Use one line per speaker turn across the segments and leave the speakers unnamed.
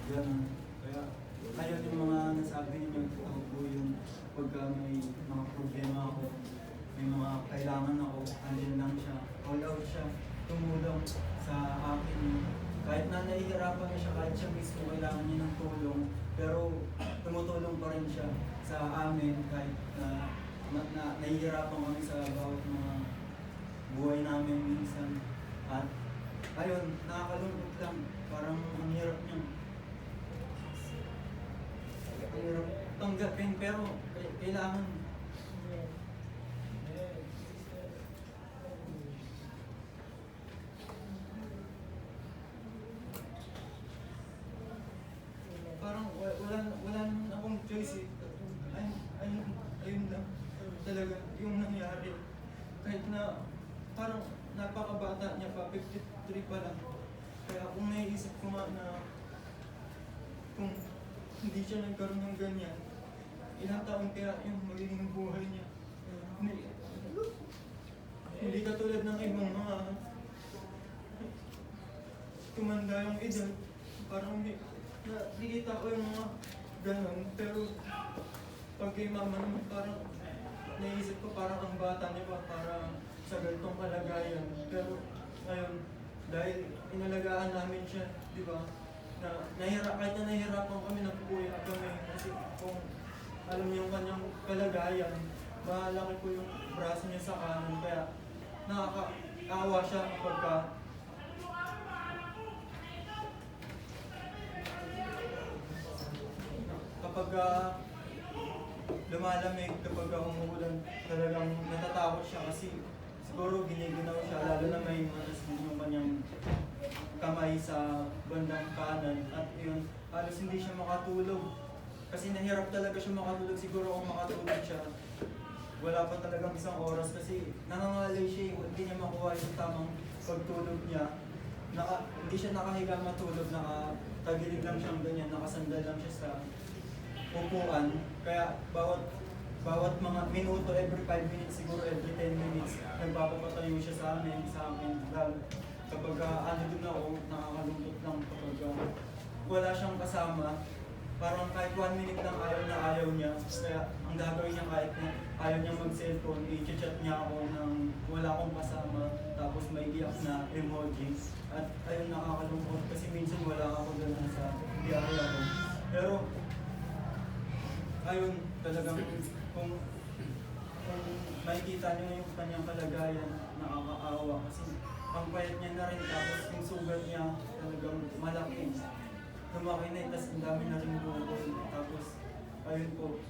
Ganun. Kaya, ayun yung mga nasabi ninyo, ako po yung pagka may mga problema ako, may mga kailangan ako, andyan lang siya, all out siya, tumulong sa akin. Kahit na nahihirapan niya siya, kahit siya mismo kailangan niya ng tulong, pero tumutulong pa rin siya sa amin kahit na nahihirapan kami sa bawat mga buhay namin minsan. At ayun, nakakalungkot lang, parang ang hirap niya. Ang hirap tanggapin, pero kailangan. Parang wala naman akong choice eh. Ayun lang. Talaga, yung nangyari. Kahit na parang napakabata niya pa, 53 pa lang. Kaya kung naiisip ko nga na kung hindi siya nagkaroon ng ganyan, ilang taon kaya yung magiging buhay niya. Hindi katulad ng ibang mga tumanda yung edad. Parang nakikita ko yung mga ganon, pero pag kay mama naman parang naisip ko parang ang bata niya pa para sa ganitong kalagayan. Pero ngayon, dahil inalagaan namin siya, di ba? Kahit na nahihirapan kami, nagpupuya kami kasi kung alam niyo yung kanyang kalagayan, malaki po yung braso niya sa kanan, kaya nakakaawa siya kapag lumalamig, kapag umuulan, talagang natatakot siya kasi siguro giniginaw siya, lalo na may manas din yung kanyang kamay sa bandang kanan, at yun, halos hindi siya makatulog kasi nahirap talaga siya makatulog. Siguro kung makatulog siya, wala pa talagang isang oras kasi nangangalay siya, hindi niya makuha yung tamang pagtulog niya. Hindi siya nakahiga matulog, nakatagilid lang siyang ganyan, nakasandal lang siya sa upuan. Kaya bawat mga minuto, every 5 minutes, siguro every 10 minutes, nagpapapatayo siya sa akin. Kapag ano din ako, nakakalungkot lang kapag wala siyang kasama. Parang kahit 1 minute lang ayaw niya. Kaya ang gagawin niya kahit na ayaw niya mag-cellphone, i-chat niya ako nang wala akong kasama, tapos may iyak na emoji. At ayun, nakakalungkot kasi minsan wala ako ganun sa biyahe ako. Pero ayun, talagang kung makikita niyo yung kanyang kalagayan, nakakaawa kasi ang payat niya na rin, tapos yung sugat niya talagang malaki. Lumaki na, tapos ang dami na rin bukol. Tapos ayun po,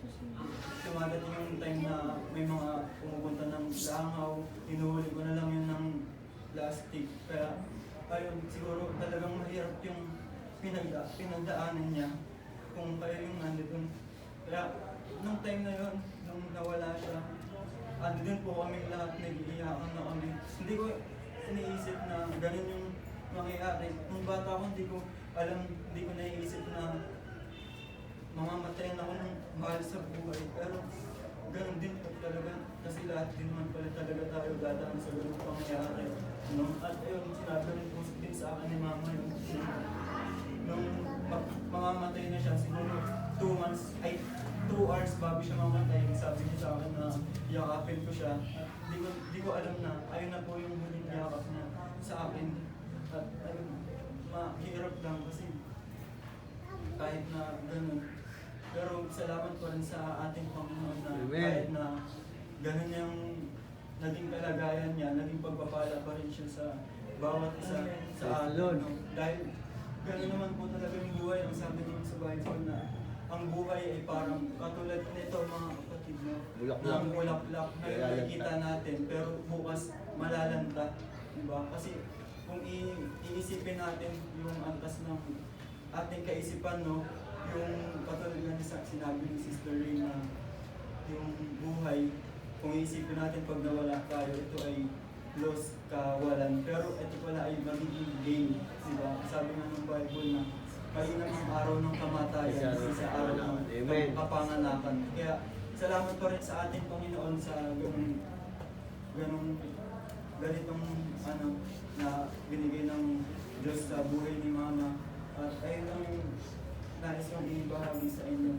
dumadating yung time na may mga pumupunta ng langaw, hinuhuli ko na lang yun ng plastic. Kaya ayun, siguro talagang mahirap yung pinagdaanan niya kung kayo yung nandun. Kaya nung time na yun, nung nawala siya, andun po kami lahat, nag-iiyakan na kami. Hindi ko iniisip na ganun yung mangyayari. Nung bata ko, hindi ko naiisip na mamamatayan ako ng mahal sa buhay. Pero ganun din po talaga, kasi lahat din naman pala talaga tayo dadaan sa ganung pangyayari. At ayun, sinabi rin po din sa akin ni mama yung nung mamamatay na siya, siguro 2 hours bago siya mamatay, sabi niya sa akin na yakapin ko siya. At di ko alam na ayun na po yung huling yakap niya sa akin. At ayun, mahirap lang kasi kahit na ganun. Pero salamat pa rin sa ating Panginoon na kahit na ganun yung naging kalagayan niya, naging pagpapala pa rin siya sa bawat isa sa atin. No? Dahil gano'n naman po talaga yung buhay. Ang sabi naman sa Bible na ang buhay ay parang katulad nito mga kapatid, no? Ng bulaklak na nakikita natin, pero bukas malalanta. Diba? Kasi kung iisipin natin yung antas ng ating kaisipan, no? Yung katulad nga sinabi ni Sister Ray na yung buhay, kung iisipin natin pag nawala tayo, ito ay loss, kawalan. Pero ito pala ay magiging gain. Diba? Sabi nga ng Bible na mainam ang araw ng kamatayan sa araw ng kapanganakan. Kaya salamat pa rin sa ating Panginoon sa ganitong na binigay ng Diyos sa buhay ni Mama. At ayun ang ibahagi sa inyo.